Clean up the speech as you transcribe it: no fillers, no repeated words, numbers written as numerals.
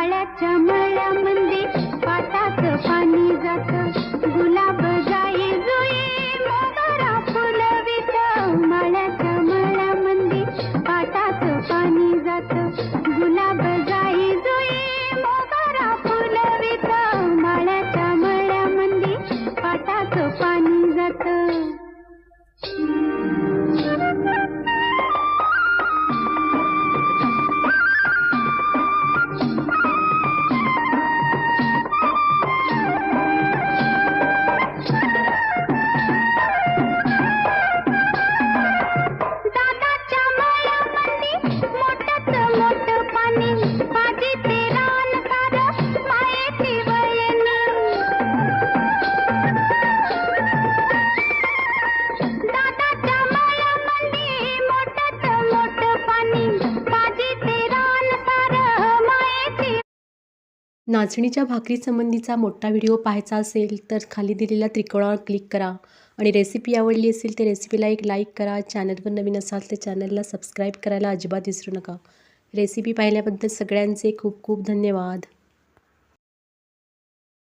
माळ्याच्या मळ्यामध्ये पाटाचं पाणी जातं, गुलाब जाई जुई मोगरा फुलवित. माळ्याच्या मळ्यामध्ये पाटाचं पाणी जातं, गुलाब जाई जुई मोगरा फुलवित. माळ्याच्या मळ्यामध्ये पाटाचं पाणी जातं. दादाच्या मळ्यामध्ये मोठंच मोठं पाणी, माझी ते रान सारं मायेची वयनी. दादाच्या मळ्यामध्ये मोठंच मोठं पाणी, माझी ते रान सारं मायेची. नाचणीच्या भाकरी संबंधीचा मोठा व्हिडिओ पाहायचा असेल तर खाली दिलेल्या त्रिकोणावर क्लिक करा आणि रेसिपी आवडली असेल तर रेसिपीला एक लाईक करा. चॅनलवर नवीन असाल तर चॅनलला सबस्क्राईब करायला अजिबात विसरू नका. रेसिपी पाहिल्याबद्दल सगळ्यांचे खूप खूप धन्यवाद.